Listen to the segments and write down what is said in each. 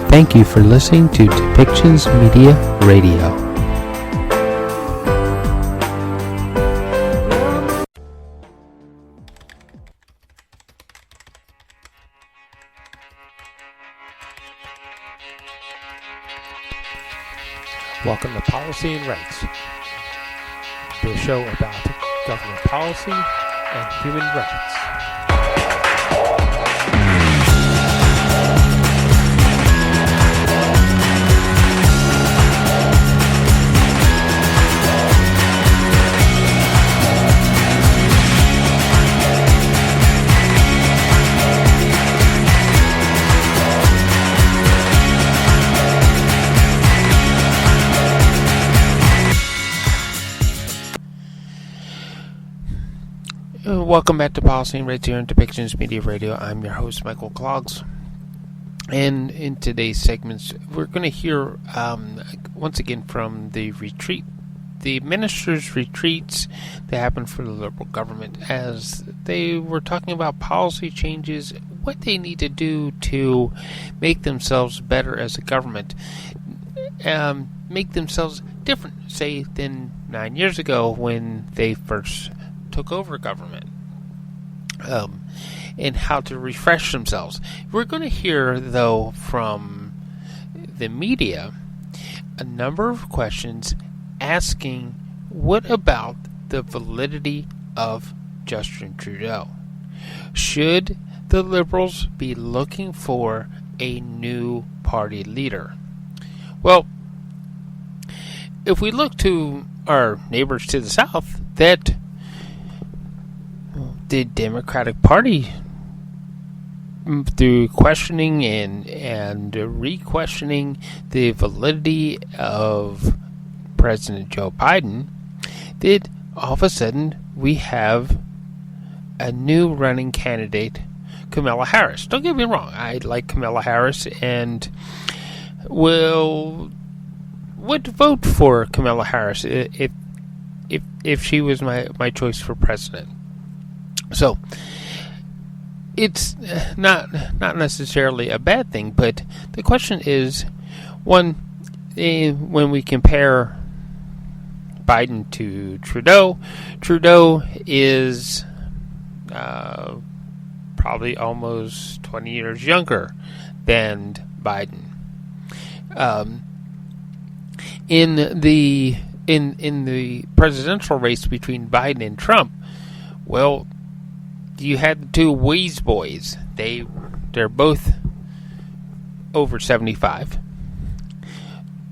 Thank you for listening to Depictions Media Radio. Welcome to Policy and Rights, the show about government policy and human rights. Welcome back to Policy and Rights here on Depictions Media Radio. I'm your host, Michael Clogs. And in today's segments, we're going to hear once again from the ministers' retreats that happened for the Liberal government as they were talking about policy changes, what they need to do to make themselves better as a government, make themselves different, say, than 9 years ago when they first took over government, and how to refresh themselves. We're going to hear, though, from the media a number of questions asking what about the validity of Justin Trudeau? Should the Liberals be looking for a new party leader? Well, if we look to our neighbors to the south, that the Democratic Party, through questioning and re-questioning the validity of President Joe Biden, that all of a sudden we have a new running candidate, Kamala Harris. Don't get me wrong, I like Kamala Harris and would vote for Kamala Harris if she was my choice for president. So, it's not necessarily a bad thing, but the question is, one, when we compare Biden to Trudeau is probably almost 20 years younger than Biden. In the presidential race between Biden and Trump, well, you had the two Wheeze boys. They're both over 75.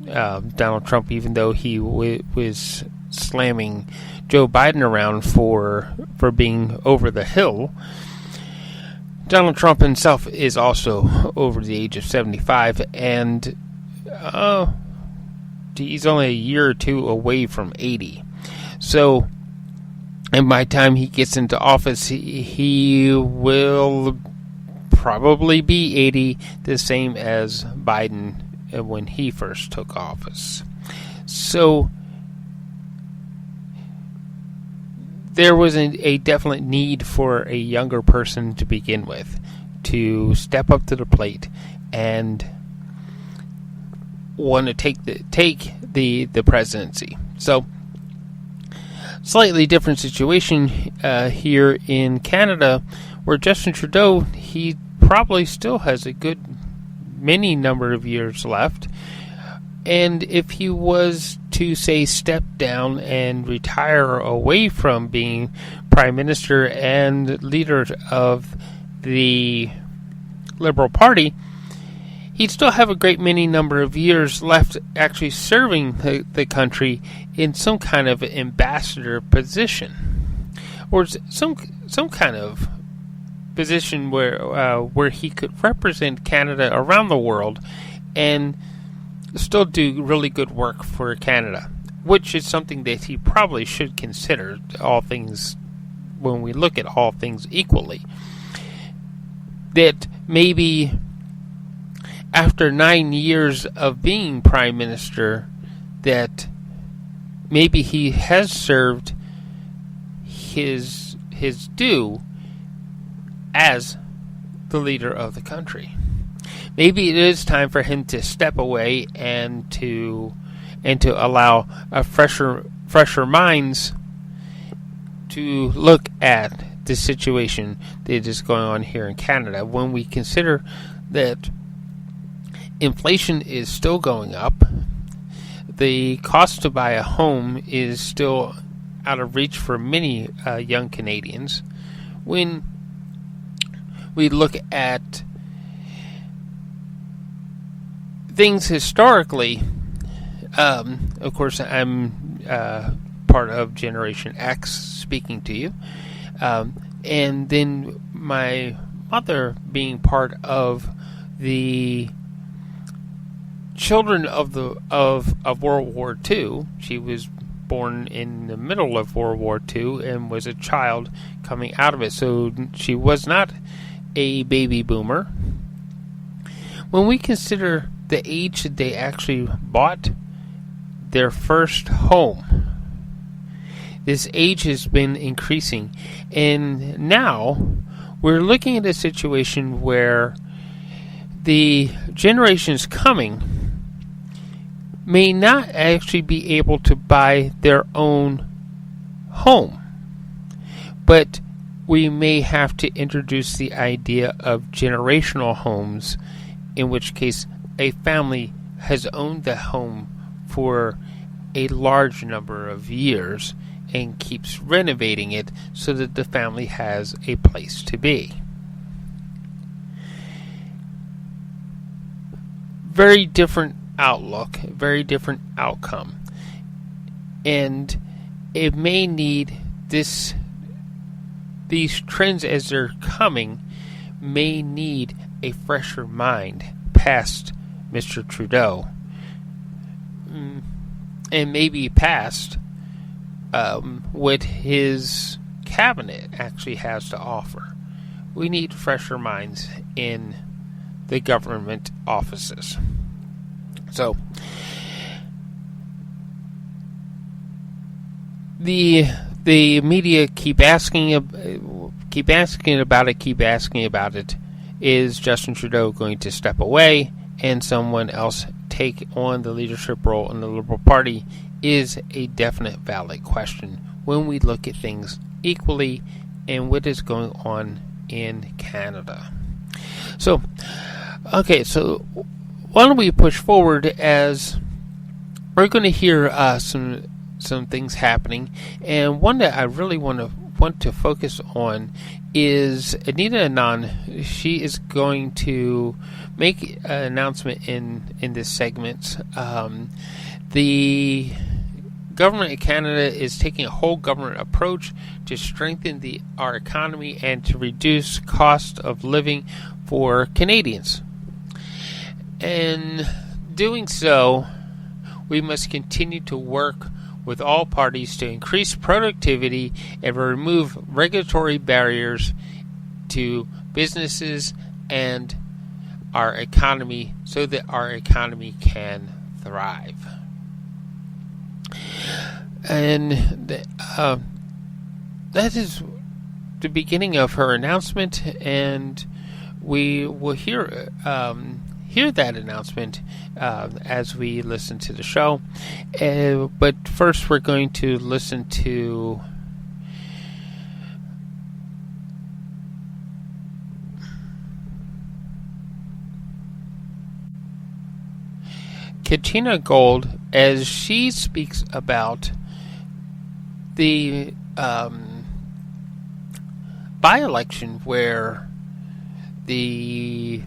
Donald Trump, even though he was slamming Joe Biden around for being over the hill, Donald Trump himself is also over the age of 75, and he's only a year or two away from 80. So, and by the time he gets into office, he will probably be 80, the same as Biden when he first took office. So there was a definite need for a younger person to begin with, to step up to the plate and want to take the presidency. So, slightly different situation here in Canada, where Justin Trudeau, he probably still has a good many number of years left, and if he was to, say, step down and retire away from being Prime Minister and leader of the Liberal Party, he'd still have a great many number of years left actually serving the country in some kind of ambassador position, or some kind of position where he could represent Canada around the world and still do really good work for Canada, which is something that he probably should consider, all things, when we look at all things equally. That maybe after 9 years of being Prime Minister, that maybe he has served his due as the leader of the country. maybe it is time for him to step away and to allow a fresher minds to look at the situation that is going on here in Canada. When we consider that inflation is still going up, the cost to buy a home is still out of reach for many young Canadians. When we look at things historically, of course, I'm part of Generation X speaking to you, and then my mother being part of the children of World War II. She was born in the middle of World War II and was a child coming out of it, so she was not a baby boomer. When we consider the age that they actually bought their first home, this age has been increasing, and now we're looking at a situation where the generations coming may not actually be able to buy their own home, but we may have to introduce the idea of generational homes, in which case a family has owned the home for a large number of years and keeps renovating it so that the family has a place to be. Very different outlook, very different outcome. And it may need these trends as they're coming may need a fresher mind past Mr. Trudeau, and maybe past what his cabinet actually has to offer. We need fresher minds in the government offices. So the media keep asking about it. Is Justin Trudeau going to step away and someone else take on the leadership role in the Liberal Party? Is a definite valid question when we look at things equally and what is going on in Canada. So, okay, so why don't we push forward, as we're going to hear some things happening, and one that I really want to focus on is Anita Anand. She is going to make an announcement in this segment. The government of Canada is taking a whole government approach to strengthen our economy and to reduce cost of living for Canadians. In doing so, we must continue to work with all parties to increase productivity and remove regulatory barriers to businesses and our economy so that our economy can thrive. And that is the beginning of her announcement, and we will hear that announcement as we listen to the show. But first, we're going to listen to Katina Gold as she speaks about the by-election where the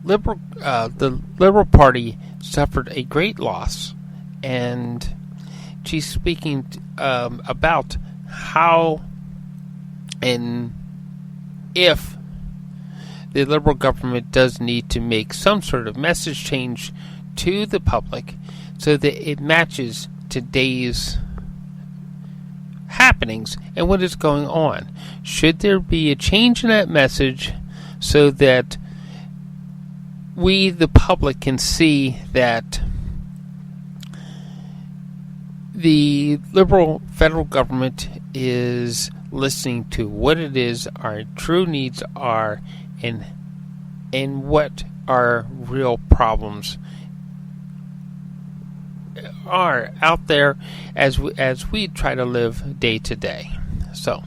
Liberal Party suffered a great loss, and she's speaking about how and if the Liberal government does need to make some sort of message change to the public so that it matches today's happenings and what is going on. Should there be a change in that message so that we, the public, can see that the Liberal federal government is listening to what it is our true needs are and and what our real problems are out there as we try to live day to day. So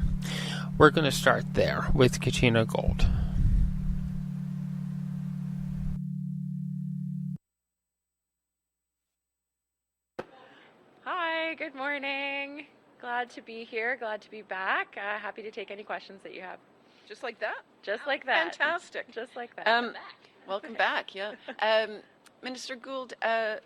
we're going to start there with Katrina Gold. Hi, good morning. Glad to be here. Glad to be back. Happy to take any questions that you have. Just like that? Just like that. Fantastic. Just like that. Welcome back, yeah. Minister Gould, I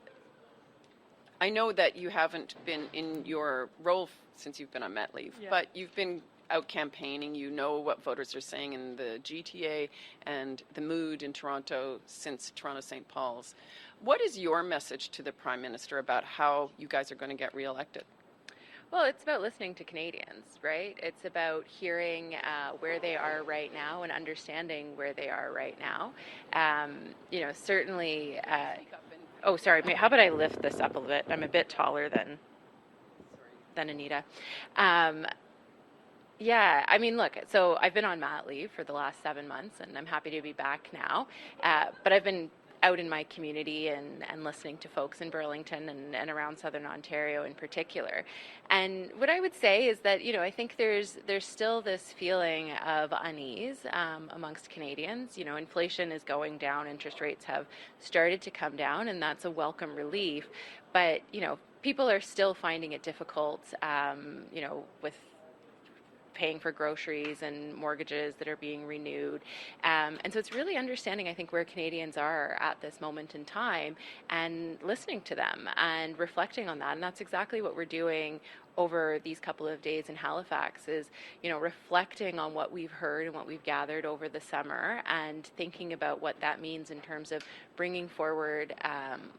know that you haven't been in your role since you've been on mat leave, but you've been out campaigning. You know what voters are saying in the GTA and the mood in Toronto since Toronto St. Paul's. What is your message to the Prime Minister about how you guys are going to get reelected? Well, it's about listening to Canadians, right? It's about hearing where they are right now and understanding where they are right now. Certainly. Oh, sorry. How about I lift this up a bit? I'm a bit taller than Anita. Yeah, I mean, look, so I've been on mat leave for the last 7 months, and I'm happy to be back now. But I've been out in my community and listening to folks in Burlington and around Southern Ontario in particular. And what I would say is that, I think there's still this feeling of unease amongst Canadians. Inflation is going down, interest rates have started to come down, and that's a welcome relief. But, people are still finding it difficult, with paying for groceries and mortgages that are being renewed. And so it's really understanding, I think, where Canadians are at this moment in time and listening to them and reflecting on that. And that's exactly what we're doing over these couple of days in Halifax is, reflecting on what we've heard and what we've gathered over the summer and thinking about what that means in terms of bringing forward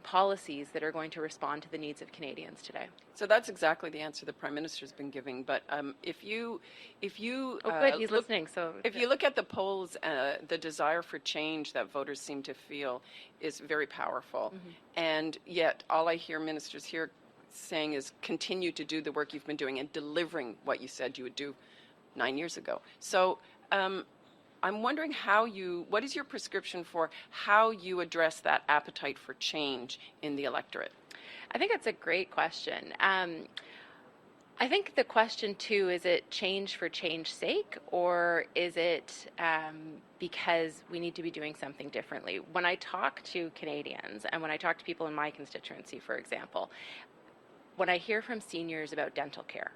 policies that are going to respond to the needs of Canadians today. So that's exactly the answer the Prime Minister's been giving. But if you good, he's listening. So if you look at the polls, the desire for change that voters seem to feel is very powerful. Mm-hmm. And yet all I hear ministers here saying is continue to do the work you've been doing and delivering what you said you would do 9 years ago. So I'm wondering what is your prescription for how you address that appetite for change in the electorate? I think that's a great question. I think the question too, is it change for change's sake, or is it because we need to be doing something differently? When I talk to Canadians and when I talk to people in my constituency, for example, when I hear from seniors about dental care,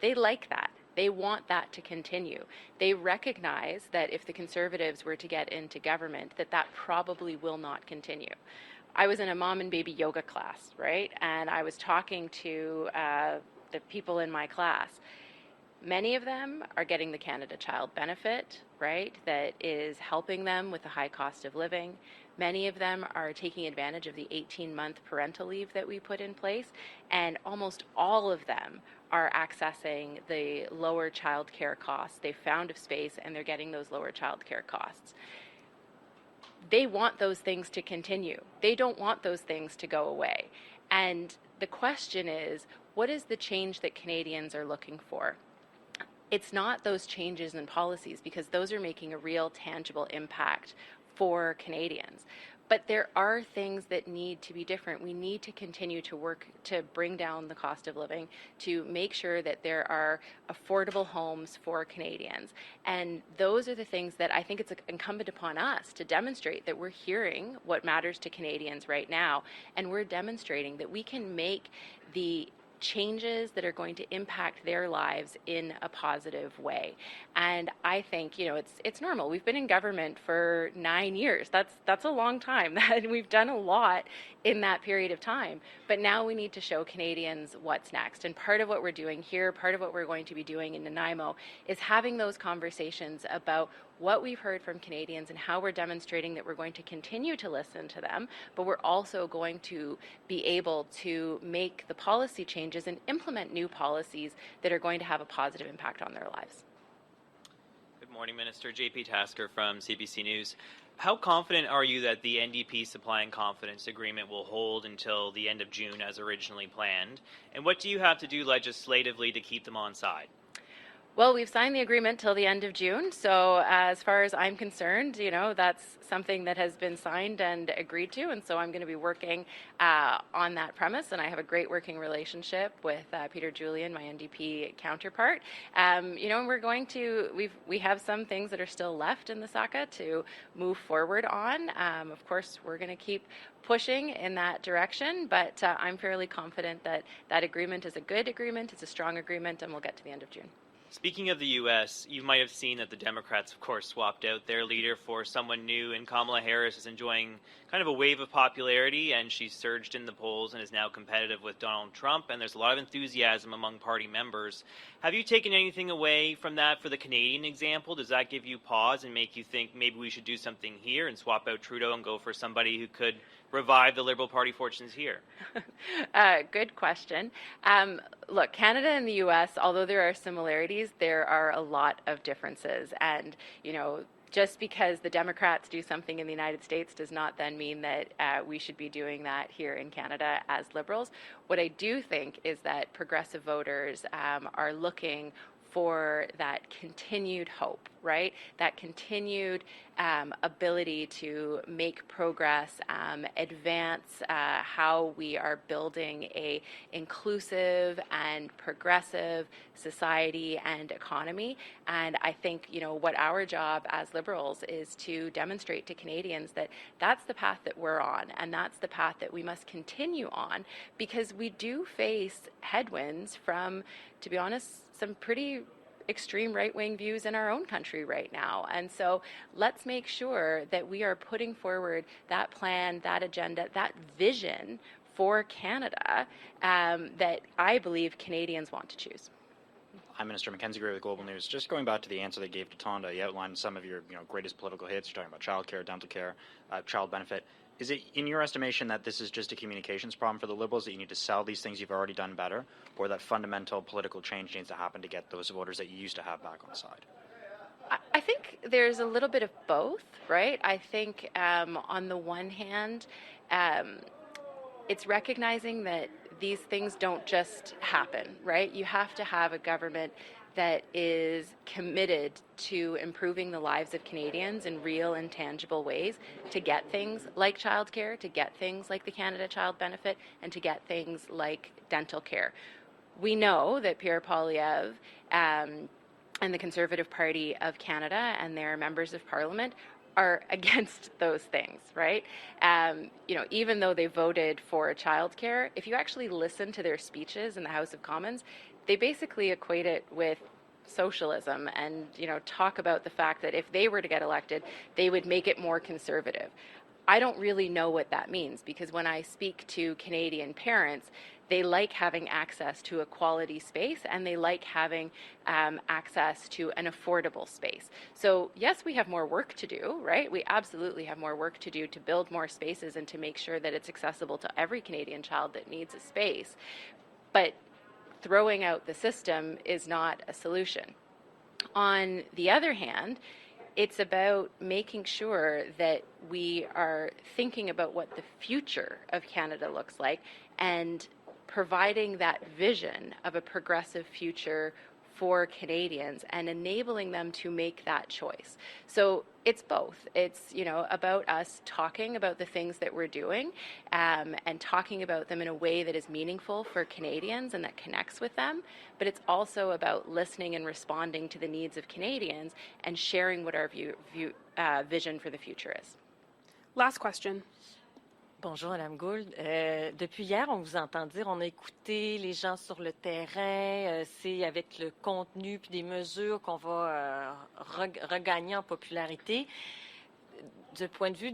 they like that. They want that to continue. They recognize that if the Conservatives were to get into government, that probably will not continue. I was in a mom and baby yoga class, right? And I was talking to the people in my class. Many of them are getting the Canada Child Benefit, right? That is helping them with the high cost of living. Many of them are taking advantage of the 18-month parental leave that we put in place, and almost all of them are accessing the lower child care costs. They've found a space and they're getting those lower child care costs. They want those things to continue. They don't want those things to go away. And the question is, what is the change that Canadians are looking for? It's not those changes in policies, because those are making a real tangible impact for Canadians. But there are things that need to be different. We need to continue to work to bring down the cost of living, to make sure that there are affordable homes for Canadians. And those are the things that I think it's incumbent upon us to demonstrate that we're hearing what matters to Canadians right now, and we're demonstrating that we can make the changes that are going to impact their lives in a positive way. And I think, it's normal. We've been in government for 9 years. That's a long time. And we've done a lot in that period of time. But now we need to show Canadians what's next. And part of what we're doing here, part of what we're going to be doing in Nanaimo, is having those conversations about what we've heard from Canadians and how we're demonstrating that we're going to continue to listen to them, but we're also going to be able to make the policy changes and implement new policies that are going to have a positive impact on their lives. Good morning, Minister. JP Tasker from CBC News. How confident are you that the NDP Supply and Confidence Agreement will hold until the end of June as originally planned? And what do you have to do legislatively to keep them on side? Well, we've signed the agreement till the end of June. So as far as I'm concerned, that's something that has been signed and agreed to. And so I'm going to be working on that premise. And I have a great working relationship with Peter Julian, my NDP counterpart. And we're going to, we have some things that are still left in the SACA to move forward on. Of course, we're going to keep pushing in that direction, but I'm fairly confident that that agreement is a good agreement, it's a strong agreement, and we'll get to the end of June. Speaking of the U.S., you might have seen that the Democrats, of course, swapped out their leader for someone new, and Kamala Harris is enjoying kind of a wave of popularity, and she's surged in the polls and is now competitive with Donald Trump, and there's a lot of enthusiasm among party members. Have you taken anything away from that for the Canadian example? Does that give you pause and make you think maybe we should do something here and swap out Trudeau and go for somebody who could revive the Liberal Party fortunes here? Good question. Look, Canada and the U.S., although there are similarities, there are a lot of differences. And, just because the Democrats do something in the United States does not then mean that we should be doing that here in Canada as Liberals. What I do think is that progressive voters are looking for that continued hope, right? That continued ability to make progress, advance how we are building a inclusive and progressive society and economy. And I think, what our job as Liberals is to demonstrate to Canadians that that's the path that we're on, and that's the path that we must continue on, because we do face headwinds from, to be honest, some pretty extreme right-wing views in our own country right now. And so let's make sure that we are putting forward that plan, that agenda, that vision for Canada that I believe Canadians want to choose. I'm Minister Mackenzie Gray with Global News. Just going back to the answer they gave to Tonda, you outlined some of your greatest political hits. You're talking about child care, dental care, child benefit. Is it, in your estimation, that this is just a communications problem for the Liberals, that you need to sell these things you've already done better, or that fundamental political change needs to happen to get those voters that you used to have back on side? I think there's a little bit of both, right? I think on the one hand, it's recognizing that these things don't just happen, right? You have to have a government that is committed to improving the lives of Canadians in real and tangible ways, to get things like childcare, to get things like the Canada Child Benefit, and to get things like dental care. We know that Pierre Poilievre and the Conservative Party of Canada and their members of Parliament are against those things, right? Even though they voted for childcare, if you actually listen to their speeches in the House of Commons, they basically equate it with socialism and, talk about the fact that if they were to get elected, they would make it more conservative. I don't really know what that means, because when I speak to Canadian parents, they like having access to a quality space, and they like having access to an affordable space. So yes, we have more work to do, right? We absolutely have more work to do to build more spaces and to make sure that it's accessible to every Canadian child that needs a space. But throwing out the system is not a solution. On the other hand, it's about making sure that we are thinking about what the future of Canada looks like and providing that vision of a progressive future for Canadians and enabling them to make that choice. So it's both. It's, about us talking about the things that we're doing and talking about them in a way that is meaningful for Canadians and that connects with them. But it's also about listening and responding to the needs of Canadians and sharing what our vision for the future is. Last question. Bonjour, Madame Gould. Depuis hier, on vous entend dire, on a écouté les gens sur le terrain. C'est avec le contenu puis des mesures qu'on va regagner en popularité. Du point de vue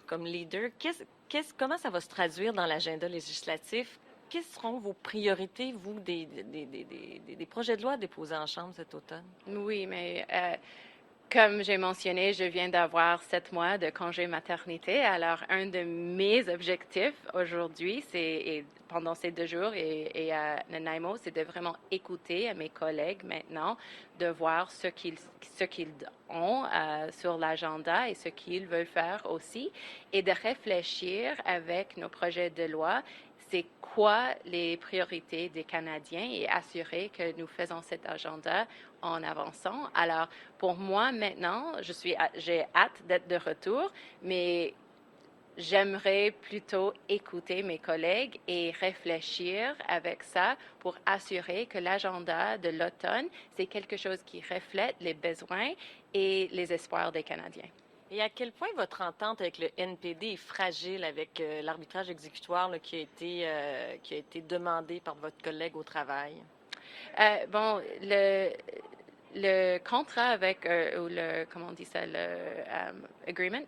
comme leader, comment ça va se traduire dans l'agenda législatif? Quelles seront vos priorités, vous, des projets de loi déposés en Chambre cet automne? Oui, mais comme j'ai mentionné, je viens d'avoir 7 mois de congé maternité. Alors, un de mes objectifs aujourd'hui, et pendant ces 2 jours et à Nanaimo, c'est de vraiment écouter à mes collègues maintenant, de voir ce qu'ils ont sur l'agenda et ce qu'ils veulent faire aussi, et de réfléchir avec nos projets de loi c'est quoi les priorités des Canadiens et assurer que nous faisons cet agenda en avançant. Alors, pour moi, maintenant, j'ai hâte d'être de retour, mais j'aimerais plutôt écouter mes collègues et réfléchir avec ça pour assurer que l'agenda de l'automne, c'est quelque chose qui reflète les besoins et les espoirs des Canadiens. Et à quel point votre entente avec le NPD est fragile avec l'arbitrage exécutoire là, qui a été demandé par votre collègue au travail? Bon, le contrat avec, ou le, comment on dit ça, agreement?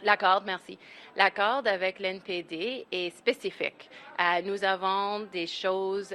L'accord, merci. L'accord avec l'NPD est spécifique. Nous avons des choses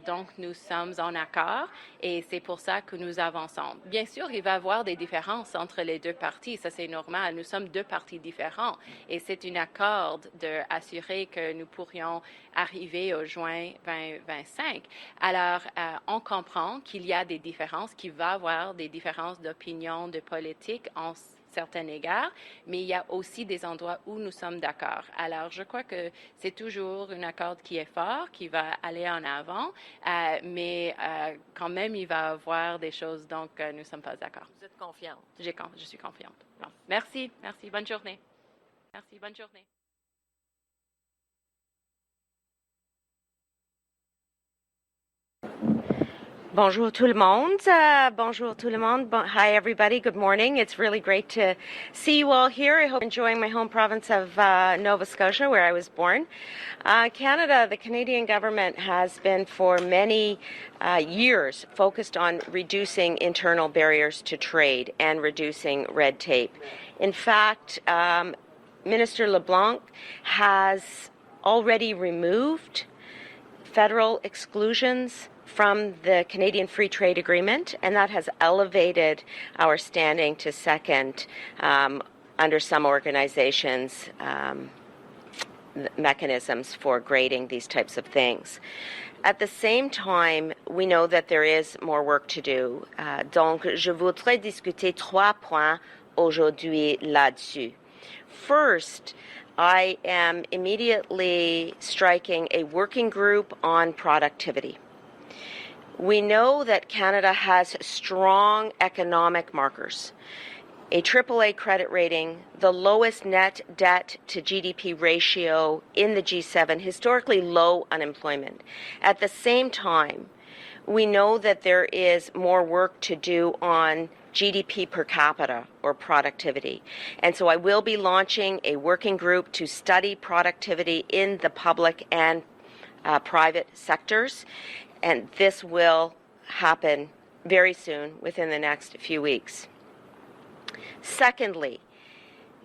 dont nous sommes en accord et c'est pour ça que nous avançons. Bien sûr, il va y avoir des différences entre les deux parties, ça c'est normal. Nous sommes deux partis différents et c'est un accord d'assurer que nous pourrions arriver au juin 2025. Alors, on comprend qu'il y a des différences, qu'il va y avoir des différences d'opinion, de politique en certains égards, mais il y a aussi des endroits où nous sommes d'accord. Alors, je crois que c'est toujours un accord qui est fort, qui va aller en avant, mais quand même, il va y avoir des choses dont nous ne sommes pas d'accord. Vous êtes confiante? Je suis confiante. Bon. Merci. Bonne journée. Merci. Bonne journée. Bonjour tout le monde. Bonjour tout le monde. Hi everybody. Good morning. It's really great to see you all here. I hope you're enjoying my home province of Nova Scotia, where I was born. Canada, the Canadian government has been for many years focused on reducing internal barriers to trade and reducing red tape. In fact, Minister LeBlanc has already removed federal exclusions from the Canadian Free Trade Agreement, and that has elevated our standing to second under some organizations' mechanisms for grading these types of things. At the same time, we know that there is more work to do. Donc, je voudrais discuter 3 points aujourd'hui là-dessus. First, I am immediately striking a working group on productivity. We know that Canada has strong economic markers, a AAA credit rating, the lowest net debt to GDP ratio in the G7, historically low unemployment. At the same time, we know that there is more work to do on GDP per capita or productivity. And so I will be launching a working group to study productivity in the public and private sectors. And this will happen very soon, within the next few weeks. Secondly,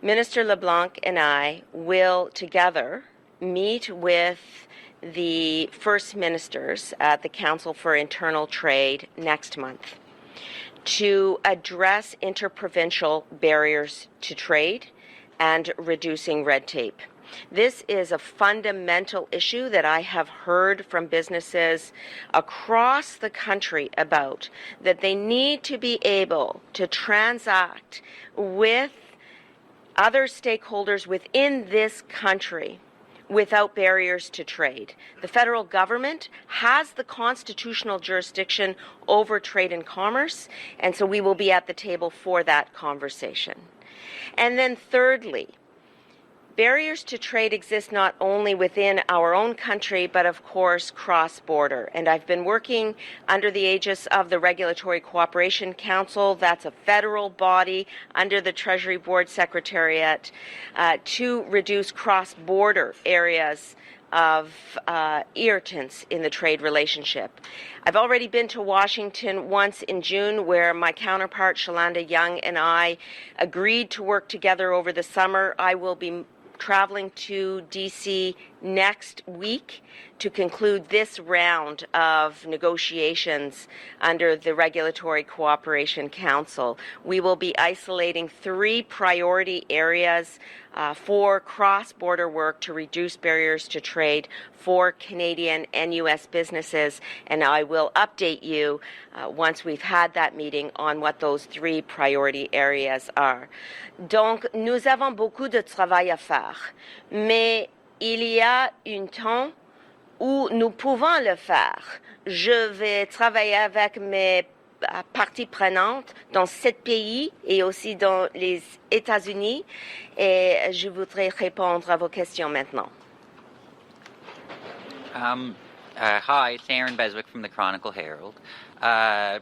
Minister LeBlanc and I will together meet with the First Ministers at the Council for Internal Trade next month to address interprovincial barriers to trade and reducing red tape. This is a fundamental issue that I have heard from businesses across the country about, that they need to be able to transact with other stakeholders within this country without barriers to trade. The federal government has the constitutional jurisdiction over trade and commerce, and so we will be at the table for that conversation. And then thirdly, barriers to trade exist not only within our own country, but of course cross-border. And I've been working under the aegis of the Regulatory Cooperation Council, that's a federal body under the Treasury Board Secretariat, to reduce cross-border areas of irritants in the trade relationship. I've already been to Washington once in June, where my counterpart, Shalanda Young, and I agreed to work together over the summer. I will be traveling to D.C. next week to conclude this round of negotiations under the Regulatory Cooperation Council. We will be isolating 3 priority areas for cross-border work to reduce barriers to trade for Canadian and U.S. businesses, and I will update you once we've had that meeting on what those 3 priority areas are. Donc, nous avons beaucoup de travail à faire, mais il y a un temps où nous pouvons le faire. Je vais travailler avec mes parties prenantes dans 7 pays et aussi dans les États-Unis et je voudrais répondre à vos questions maintenant. Hi, it's Aaron Beswick from the Chronicle Herald.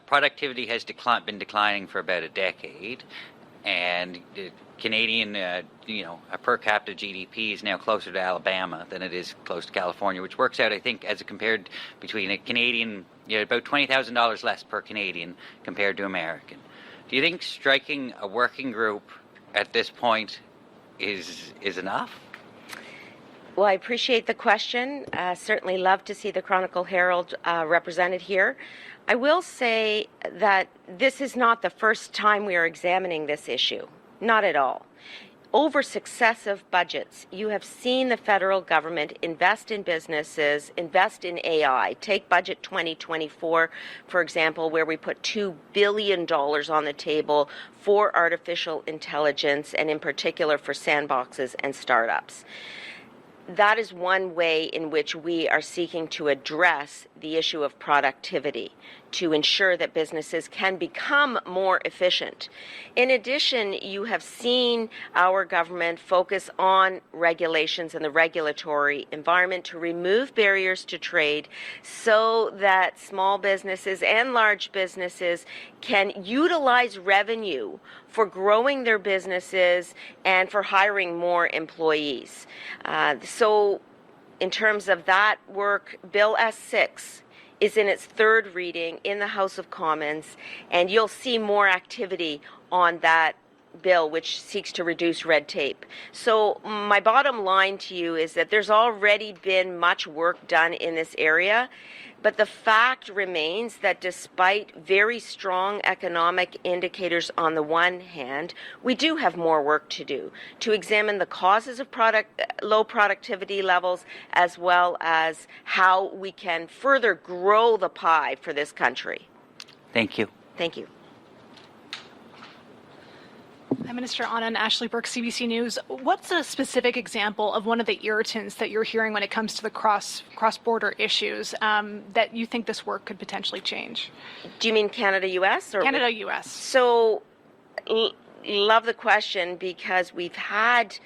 Productivity has been declining for about a decade, and Canadian, a per capita GDP is now closer to Alabama than it is close to California, which works out, I think, as compared between a Canadian, about $20,000 less per Canadian compared to American. Do you think striking a working group at this point is enough? Well, I appreciate the question. Certainly love to see the Chronicle Herald represented here. I will say that this is not the first time we are examining this issue. Not at all. Over successive budgets, you have seen the federal government invest in businesses, invest in AI. Take Budget 2024, for example, where we put $2 billion on the table for artificial intelligence and in particular for sandboxes and startups. That is one way in which we are seeking to address the issue of productivity, to ensure that businesses can become more efficient. In addition, you have seen our government focus on regulations and the regulatory environment to remove barriers to trade so that small businesses and large businesses can utilize revenue for growing their businesses and for hiring more employees. So in terms of that work, Bill S6 is in its third reading in the House of Commons, and you'll see more activity on that bill, which seeks to reduce red tape. So my bottom line to you is that there's already been much work done in this area, but the fact remains that despite very strong economic indicators on the one hand, we do have more work to do to examine the causes of low productivity levels as well as how we can further grow the pie for this country. Thank you. Thank you. Hi, Minister Anand. Ashley Burke, CBC News. What's a specific example of one of the irritants that you're hearing when it comes to the cross-border issues that you think this work could potentially change? Do you mean Canada-US? Canada-US. So, love the question because we've had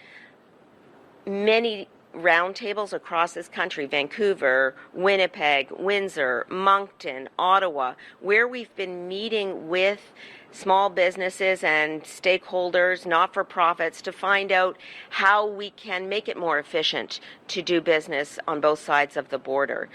many roundtables across this country, Vancouver, Winnipeg, Windsor, Moncton, Ottawa, where we've been meeting with small businesses and stakeholders, not-for-profits, to find out how we can make it more efficient to do business on both sides of the border.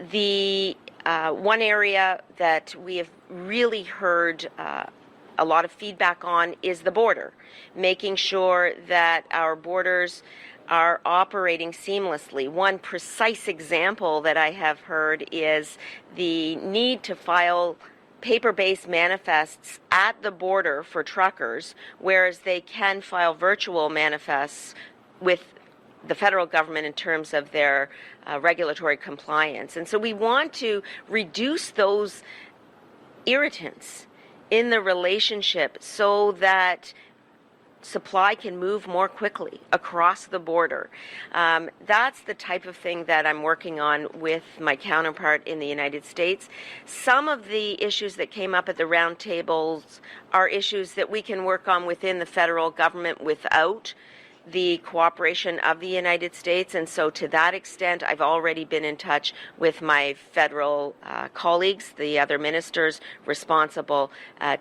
The one area that we have really heard a lot of feedback on is the border, making sure that our borders are operating seamlessly. One precise example that I have heard is the need to file paper-based manifests at the border for truckers, whereas they can file virtual manifests with the federal government in terms of their regulatory compliance. And so we want to reduce those irritants in the relationship so that supply can move more quickly across the border. That's the type of thing that I'm working on with my counterpart in the United States. Some of the issues that came up at the roundtables are issues that we can work on within the federal government without the cooperation of the United States, and so to that extent I've already been in touch with my federal colleagues, the other ministers responsible,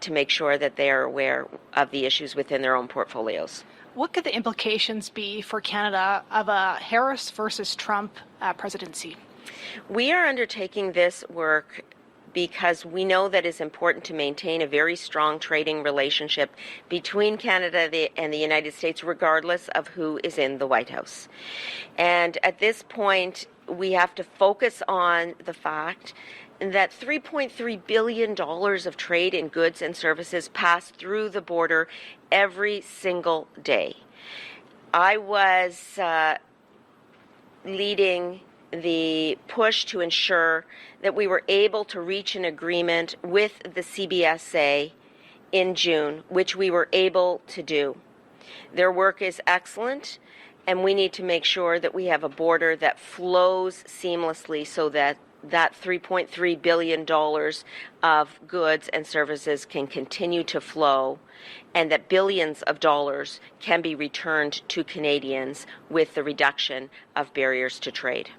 to make sure that they are aware of the issues within their own portfolios. What could the implications be for Canada of a Harris versus Trump presidency? We are undertaking this work because we know that it's important to maintain a very strong trading relationship between Canada and the United States, regardless of who is in the White House. And at this point, we have to focus on the fact that $3.3 billion of trade in goods and services pass through the border every single day. I was leading the push to ensure that we were able to reach an agreement with the CBSA in June, which we were able to do. Their work is excellent, and we need to make sure that we have a border that flows seamlessly so that $3.3 billion of goods and services can continue to flow, and that billions of dollars can be returned to Canadians with the reduction of barriers to trade.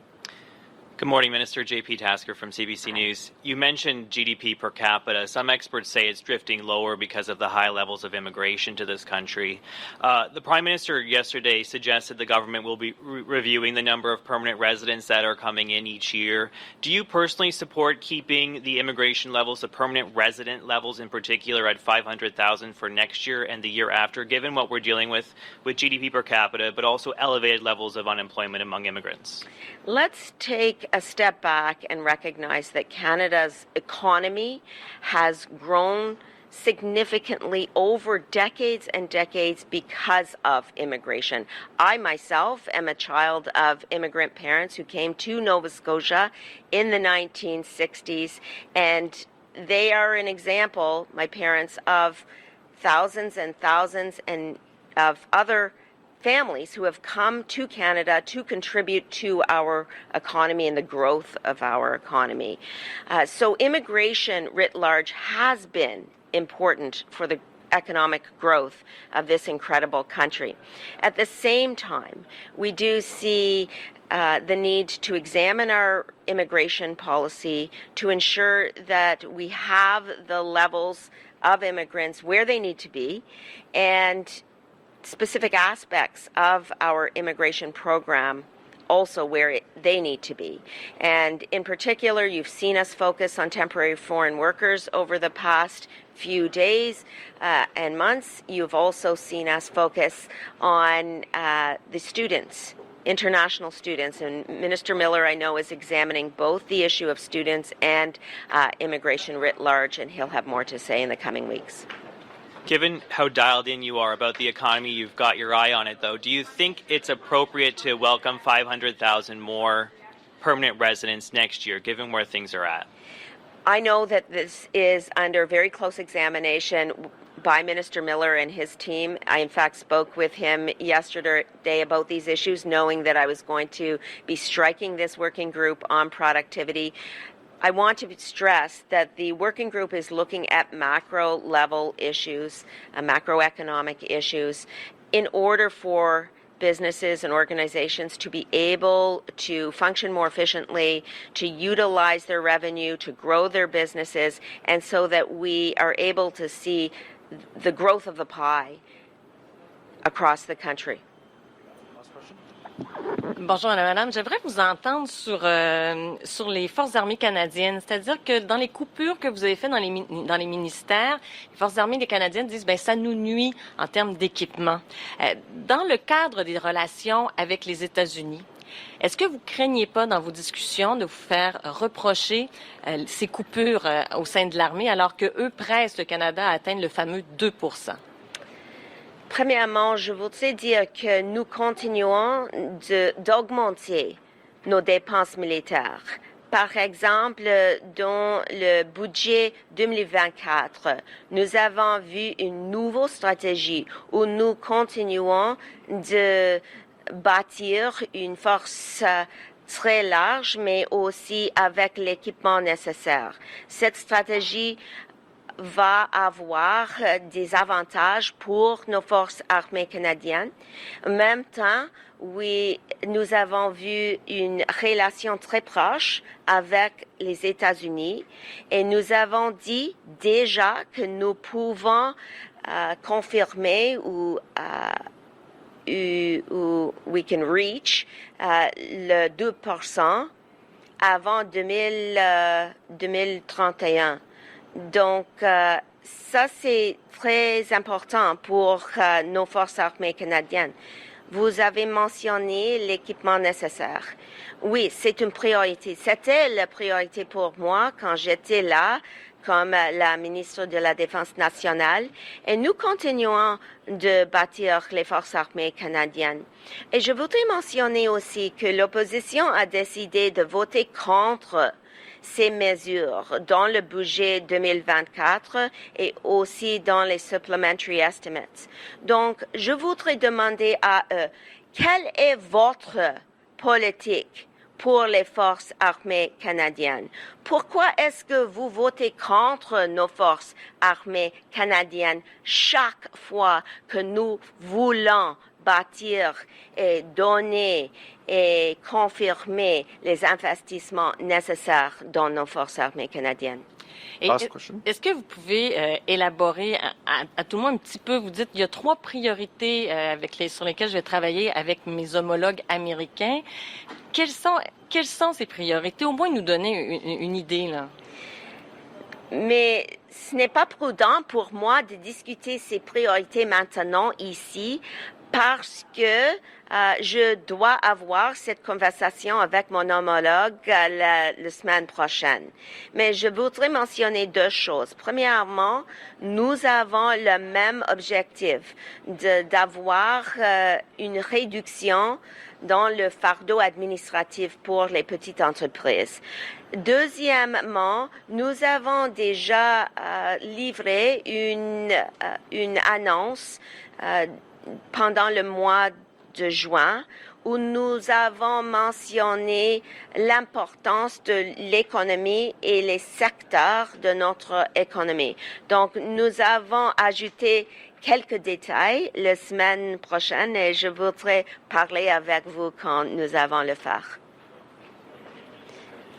Good morning, Minister. JP Tasker from CBC News. You mentioned GDP per capita. Some experts say it's drifting lower because of the high levels of immigration to this country. The Prime Minister yesterday suggested the government will be reviewing the number of permanent residents that are coming in each year. Do you personally support keeping the immigration levels, the permanent resident levels in particular, at 500,000 for next year and the year after, given what we're dealing with GDP per capita, but also elevated levels of unemployment among immigrants? Let's take a step back and recognize that Canada's economy has grown significantly over decades and decades because of immigration. I myself am a child of immigrant parents who came to Nova Scotia in the 1960s, and they are an example, my parents, of thousands and thousands of other families who have come to Canada to contribute to our economy and the growth of our economy. So immigration writ large has been important for the economic growth of this incredible country. At the same time, we do see the need to examine our immigration policy to ensure that we have the levels of immigrants where they need to be, and specific aspects of our immigration program also where they need to be. And in particular, you've seen us focus on temporary foreign workers over the past few days and months. You've also seen us focus on the students, international students, and Minister Miller, I know, is examining both the issue of students and immigration writ large, and he'll have more to say in the coming weeks. Given how dialed in you are about the economy, you've got your eye on it, though. Do you think it's appropriate to welcome 500,000 more permanent residents next year, given where things are at? I know that this is under very close examination by Minister Miller and his team. I, in fact, spoke with him yesterday about these issues, knowing that I was going to be striking this working group on productivity. I want to stress that the working group is looking at macro level issues, macroeconomic issues, in order for businesses and organizations to be able to function more efficiently, to utilize their revenue, to grow their businesses, and so that we are able to see the growth of the pie across the country. Bonjour, madame. J'aimerais vous entendre sur les Forces armées canadiennes. C'est-à-dire que dans les coupures que vous avez faites dans les ministères, les Forces armées canadiennes disent ben ça nous nuit en termes d'équipement. Dans le cadre des relations avec les États-Unis, est-ce que vous ne craignez pas dans vos discussions de vous faire reprocher ces coupures au sein de l'armée alors qu'eux pressent le Canada à atteindre le fameux 2%? Premièrement, je voudrais dire que nous continuons d'augmenter nos dépenses militaires. Par exemple, dans le budget 2024, nous avons vu une nouvelle stratégie où nous continuons de bâtir une force très large, mais aussi avec l'équipement nécessaire. Cette stratégie va avoir des avantages pour nos forces armées canadiennes. En même temps, oui, nous avons vu une relation très proche avec les États-Unis et nous avons dit déjà que nous pouvons confirmer ou we can reach le 2% avant 2031. Donc, ça, c'est très important pour nos forces armées canadiennes. Vous avez mentionné l'équipement nécessaire. Oui, c'est une priorité. C'était la priorité pour moi quand j'étais là comme la ministre de la Défense nationale. Et nous continuons de bâtir les forces armées canadiennes. Et je voudrais mentionner aussi que l'opposition a décidé de voter contre ces mesures dans le budget 2024 et aussi dans les supplementary estimates. Donc, je voudrais demander à eux, Quelle est votre politique pour les forces armées canadiennes? Pourquoi est-ce que vous votez contre nos forces armées canadiennes chaque fois que nous voulons bâtir et donner et confirmer les investissements nécessaires dans nos forces armées canadiennes? Et est-ce que vous pouvez élaborer à tout le moins un petit peu, vous dites, il y a 3 priorités sur lesquelles je vais travailler avec mes homologues américains. Quelles sont ces priorités? Au moins nous donner une idée, là. Mais ce n'est pas prudent pour moi de discuter ces priorités maintenant ici parce que je dois avoir cette conversation avec mon homologue la semaine prochaine. Mais je voudrais mentionner 2 choses. Premièrement, nous avons le même objectif d'avoir une réduction dans le fardeau administratif pour les petites entreprises. Deuxièmement, nous avons déjà livré une annonce pendant le mois de juin où nous avons mentionné l'importance de l'économie et les secteurs de notre économie. Donc, nous avons ajouté quelques détails la semaine prochaine et je voudrais parler avec vous quand nous avons le faire.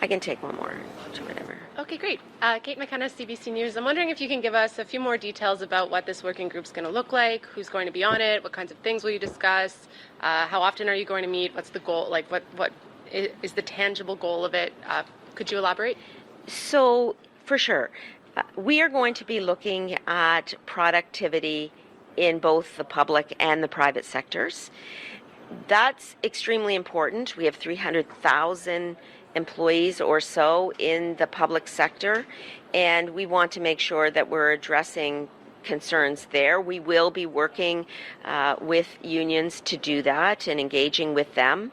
I can take one more, whatever. Okay, great. Kate McKenna, CBC News. I'm wondering if you can give us a few more details about what this working group's going to look like, who's going to be on it, what kinds of things will you discuss, how often are you going to meet, what's the goal, like what is the tangible goal of it? Could you elaborate? So, for sure, we are going to be looking at productivity in both the public and the private sectors. That's extremely important. We have 300,000 employees or so in the public sector, and we want to make sure that we're addressing concerns there. We will be working with unions to do that and engaging with them.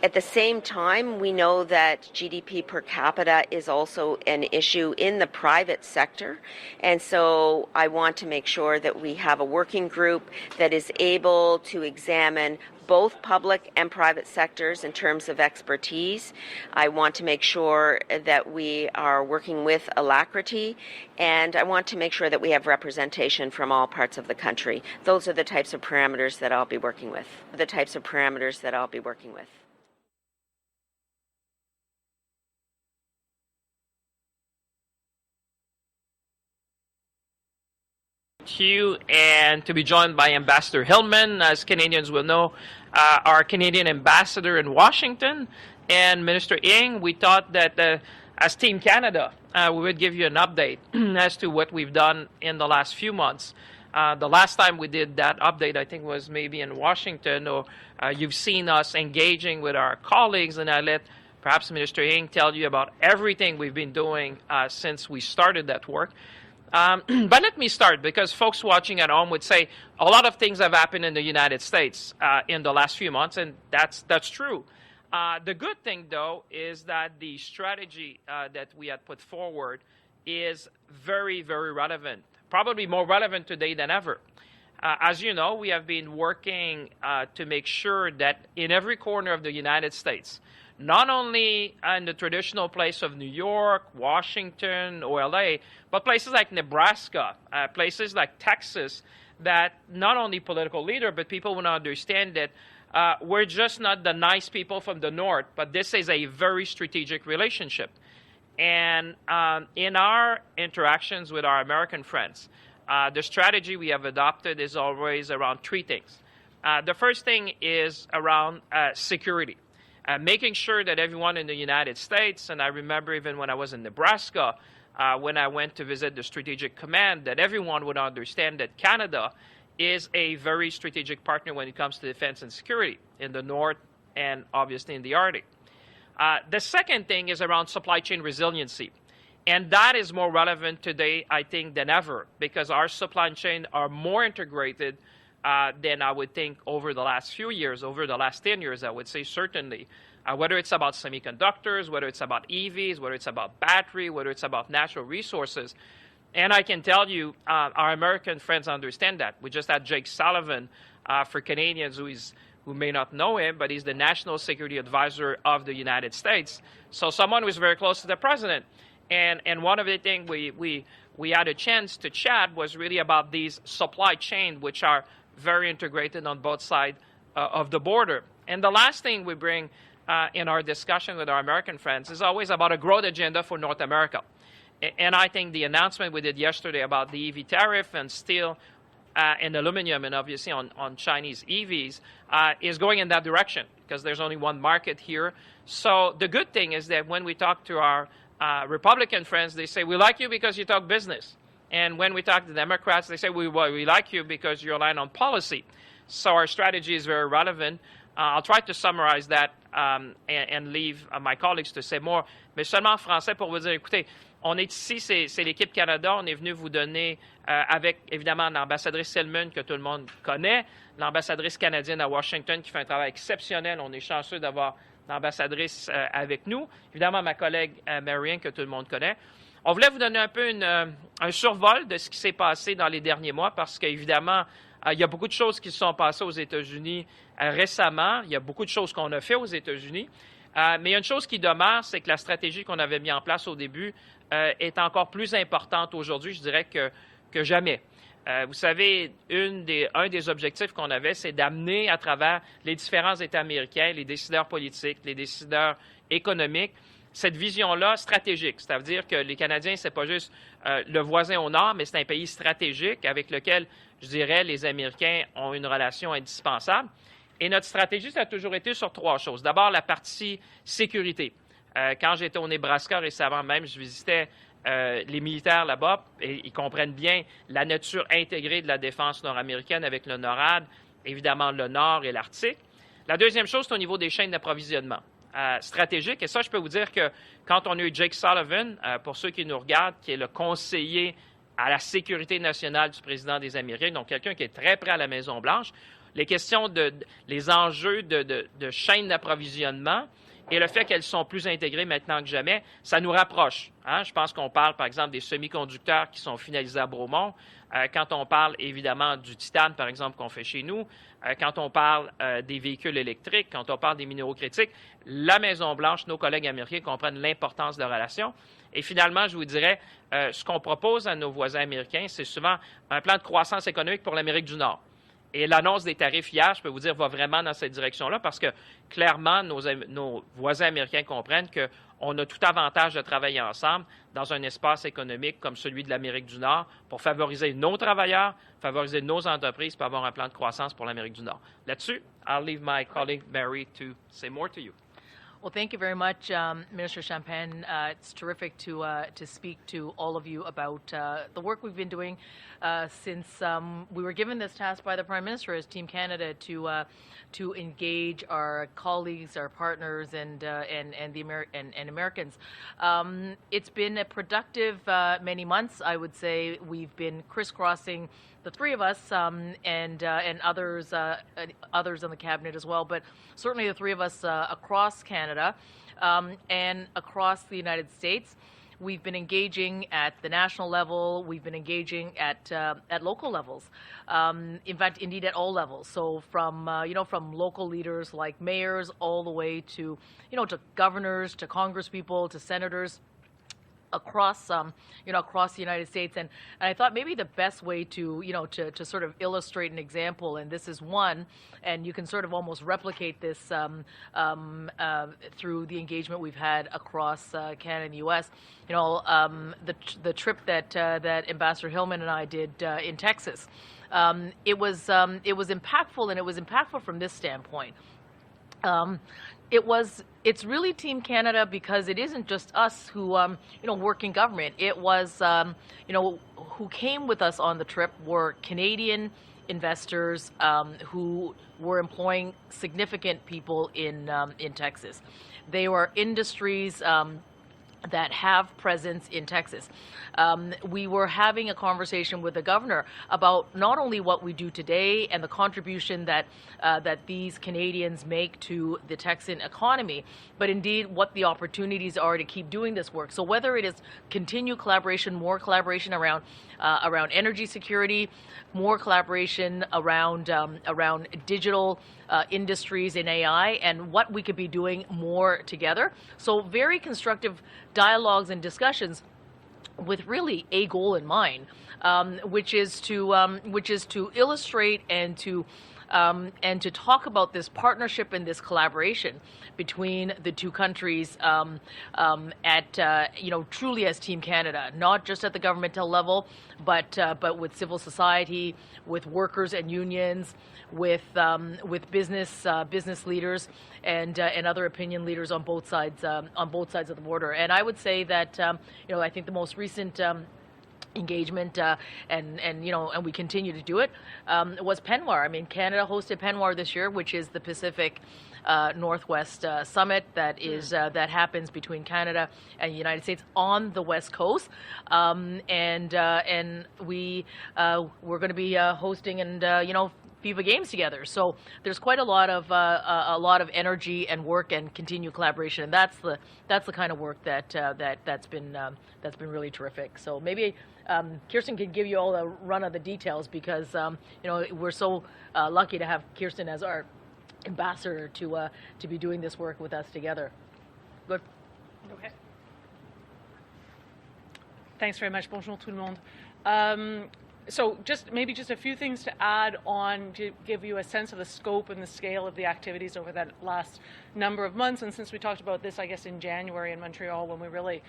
At the same time, we know that GDP per capita is also an issue in the private sector, and so I want to make sure that we have a working group that is able to examine both public and private sectors in terms of expertise. I want to make sure that we are working with alacrity, and I want to make sure that we have representation from all parts of the country. Those are the types of parameters that I'll be working with. You and to be joined by Ambassador Hillman, as Canadians will know, our Canadian ambassador in Washington, and Minister Ng. We thought that as Team Canada, we would give you an update as to what we've done in the last few months. The last time we did that update, I think, was maybe in Washington, or you've seen us engaging with our colleagues, and I let perhaps Minister Ng tell you about everything we've been doing since we started that work. But let me start, because folks watching at home would say a lot of things have happened in the United States in the last few months, and that's true. The good thing, though, is that the strategy that we had put forward is very, very relevant, probably more relevant today than ever. As you know, we have been working to make sure that in every corner of the United States, not only in the traditional place of New York, Washington, or LA, but places like Nebraska, places like Texas, that not only political leader, but people will understand that we're just not the nice people from the north, but this is a very strategic relationship. And in our interactions with our American friends, the strategy we have adopted is always around 3 things. The first thing is around security. Making sure that everyone in the United States, and I remember even when I was in Nebraska, when I went to visit the Strategic Command, that everyone would understand that Canada is a very strategic partner when it comes to defense and security in the North and obviously in the Arctic. The second thing is around supply chain resiliency. And that is more relevant today, I think, than ever, because our supply chain are more integrated than I would think over the last few years, over the last 10 years, I would say certainly. Whether it's about semiconductors, whether it's about EVs, whether it's about battery, whether it's about natural resources. And I can tell you, our American friends understand that. We just had Jake Sullivan for Canadians, who is who may not know him, but he's the National Security Advisor of the United States. So someone who is very close to the president. And one of the things we had a chance to chat was really about these supply chains, which are very integrated on both sides of the border. And the last thing we bring in our discussion with our American friends is always about a growth agenda for North America. And I think the announcement we did yesterday about the EV tariff and steel and aluminum and obviously on Chinese EVs is going in that direction because there's only one market here. So the good thing is that when we talk to our Republican friends, they say, we like you because you talk business. And when we talk to Democrats, they say, we like you because you're aligned on policy. So our strategy is very relevant. I'll try to summarize that and leave my colleagues to say more. Mais seulement en français pour vous dire, écoutez, on est ici, c'est l'équipe Canada. On est venu vous donner, avec évidemment l'ambassadrice Selman que tout le monde connaît, l'ambassadrice canadienne à Washington qui fait un travail exceptionnel. On est chanceux d'avoir l'ambassadrice avec nous. Évidemment, ma collègue Marianne que tout le monde connaît. On voulait vous donner un peu un survol de ce qui s'est passé dans les derniers mois parce qu'évidemment, il y a beaucoup de choses qui se sont passées aux États-Unis récemment. Il y a beaucoup de choses qu'on a fait aux États-Unis. Mais il y a une chose qui demeure, c'est que la stratégie qu'on avait mise en place au début est encore plus importante aujourd'hui, je dirais, que jamais. Vous savez, un des objectifs qu'on avait, c'est d'amener à travers les différents États américains, les décideurs politiques, les décideurs économiques, cette vision-là stratégique. C'est-à-dire que les Canadiens, c'est pas juste le voisin au nord, mais c'est un pays stratégique avec lequel, je dirais, les Américains ont une relation indispensable. Et notre stratégie, ça a toujours été sur trois choses. D'abord, la partie sécurité. Quand j'étais au Nebraska récemment même, je visitais les militaires là-bas et ils comprennent bien la nature intégrée de la défense nord-américaine avec le NORAD, évidemment le Nord et l'Arctique. La deuxième chose, c'est au niveau des chaînes d'approvisionnement stratégiques. Et ça, je peux vous dire que quand on a eu Jake Sullivan, pour ceux qui nous regardent, qui est le conseiller à la sécurité nationale du président des Américains, donc quelqu'un qui est très près à la Maison-Blanche, les questions les enjeux de chaînes d'approvisionnement et le fait qu'elles sont plus intégrées maintenant que jamais, ça nous rapproche. Je pense qu'on parle, par exemple, des semi-conducteurs qui sont finalisés à Bromont, quand on parle, évidemment, du titane, par exemple, qu'on fait chez nous, quand on parle des véhicules électriques, quand on parle des minéraux critiques, la Maison-Blanche, nos collègues américains comprennent l'importance de la relation. Et finalement, je vous dirais, ce qu'on propose à nos voisins américains, c'est souvent un plan de croissance économique pour l'Amérique du Nord. Et l'annonce des tarifs hier, je peux vous dire, va vraiment dans cette direction-là parce que, clairement, nos voisins américains comprennent qu'on a tout avantage de travailler ensemble dans un espace économique comme celui de l'Amérique du Nord pour favoriser nos travailleurs, favoriser nos entreprises pour avoir un plan de croissance pour l'Amérique du Nord. Là-dessus, I'll leave my colleague Mary to say more to you. Well, thank you very much, Minister Champagne. It's terrific to speak to all of you about the work we've been doing since we were given this task by the Prime Minister as Team Canada to engage our colleagues, our partners, and Americans. It's been a productive many months. I would say we've been crisscrossing the three of us and others on the cabinet as well, but certainly the three of us across Canada and across the United States. We've been engaging at the national level. We've been engaging at local levels. In fact, indeed, at all levels. So from from local leaders like mayors all the way to to governors, to congresspeople, to senators. Across across the United States, and I thought maybe the best way to to sort of illustrate an example, and this is one, and you can sort of almost replicate this through the engagement we've had across Canada and the U.S. The trip that Ambassador Hillman and I did in Texas, it was impactful, and it was impactful from this standpoint. It's really Team Canada because it isn't just us who work in government. It was who came with us on the trip were Canadian investors who were employing significant people in Texas. They were industries that have presence in Texas. We were having a conversation with the governor about not only what we do today and the contribution that that these Canadians make to the Texan economy, but indeed what the opportunities are to keep doing this work. So whether it is continued collaboration, more collaboration around energy security, more collaboration around digital industries in AI, and what we could be doing more together. So very constructive dialogues and discussions with really a goal in mind, which is to illustrate and to talk about this partnership and this collaboration between the two countries truly as Team Canada, not just at the governmental level, but with civil society, with workers and unions, with business leaders and other opinion leaders on both sides of the border. And I would say that I think the most recent engagement and we continue to do it was PENWAR. I mean, Canada hosted PENWAR this year, which is the Pacific Northwest Summit that happens between Canada and the United States on the West Coast, and we're going to be hosting and FIBA games together. So there's quite a lot of energy and work and continued collaboration, and that's the kind of work that's been really terrific. So maybe Kirsten can give you all the run of the details, because we're so lucky to have Kirsten as our ambassador to be doing this work with us together. Good. Okay. Thanks very much. Bonjour tout le monde. So just a few things to add on to give you a sense of the scope and the scale of the activities over that last number of months. And since we talked about this, I guess, in January in Montreal, when we really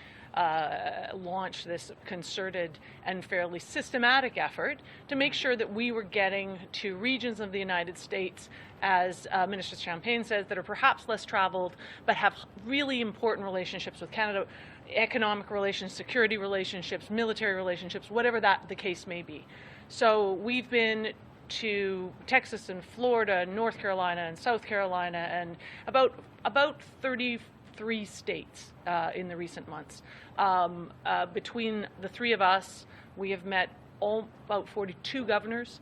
launched this concerted and fairly systematic effort to make sure that we were getting to regions of the United States, as Minister Champagne says, that are perhaps less traveled, but have really important relationships with Canada, economic relations, security relationships, military relationships, whatever the case may be. So we've been to Texas and Florida, North Carolina and South Carolina, and about 33 states in the recent months. Between the three of us, we have met about 42 governors.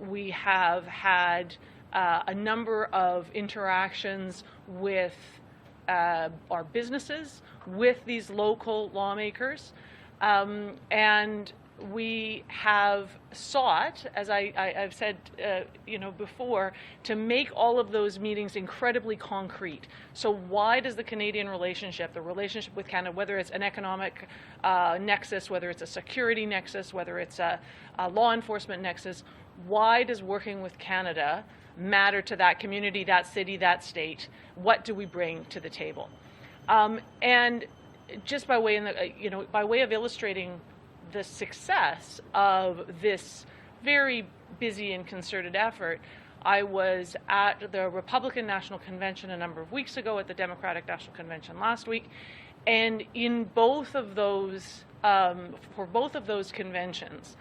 We have had a number of interactions with our businesses, with these local lawmakers, and we have sought, as I've said before, to make all of those meetings incredibly concrete. So why does the Canadian relationship, the relationship with Canada, whether it's an economic nexus, whether it's a security nexus, whether it's a law enforcement nexus, why does working with Canada matter to that community, that city, that state? What do we bring to the table? And just by way of illustrating the success of this very busy and concerted effort, I was at the Republican National Convention a number of weeks ago, at the Democratic National Convention last week, and in both of those, for both of those conventions,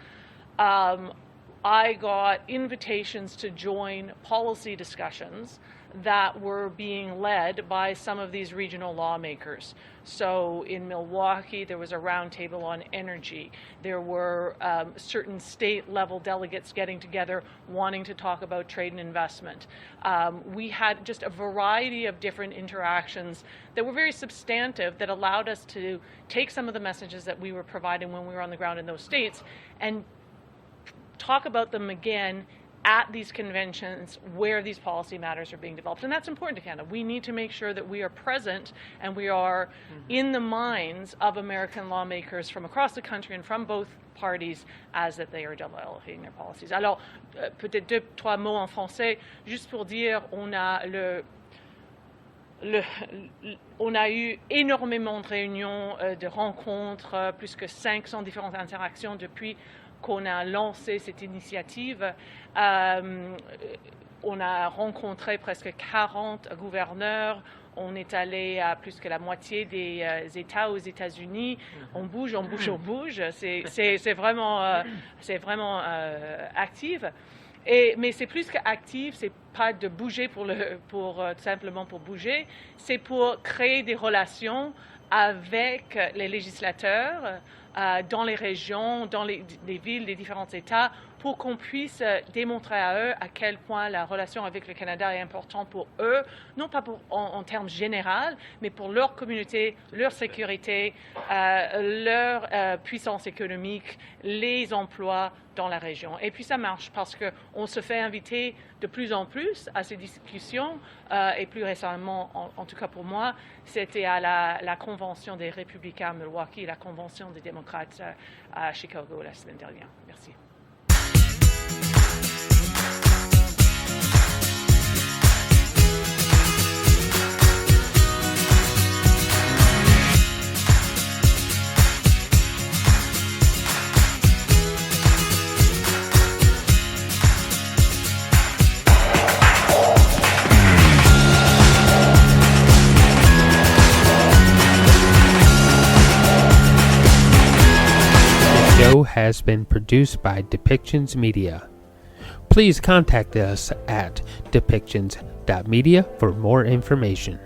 I got invitations to join policy discussions that were being led by some of these regional lawmakers. So in Milwaukee, there was a roundtable on energy. There were certain state-level delegates getting together wanting to talk about trade and investment. We had just a variety of different interactions that were very substantive, that allowed us to take some of the messages that we were providing when we were on the ground in those states and talk about them again at these conventions where these policy matters are being developed. And that's important to Canada. We need to make sure that we are present and we are in the minds of American lawmakers from across the country and from both parties as that they are developing their policies. Alors, peut-être deux, trois mots en français, juste pour dire, on a eu énormément de réunions, de rencontres, plus que 500 différentes interactions depuis qu'on a lancé cette initiative. On a rencontré presque 40 gouverneurs. On est allé à plus que la moitié des États aux États-Unis. On bouge, on bouge, on bouge. C'est vraiment active. Mais c'est plus qu'actif, c'est pas de bouger simplement pour bouger. C'est pour créer des relations avec les législateurs dans les régions, dans les villes des différents États, pour qu'on puisse démontrer à eux à quel point la relation avec le Canada est importante pour eux, non pas en termes généraux, mais pour leur communauté, leur sécurité, leur puissance économique, les emplois dans la région. Et puis ça marche parce qu'on se fait inviter de plus en plus à ces discussions et plus récemment, en tout cas pour moi, c'était à la Convention des républicains à Milwaukee, la Convention des démocrates à Chicago la semaine dernière. Merci. The show has been produced by Depictions Media. Please contact us at depictions.media for more information.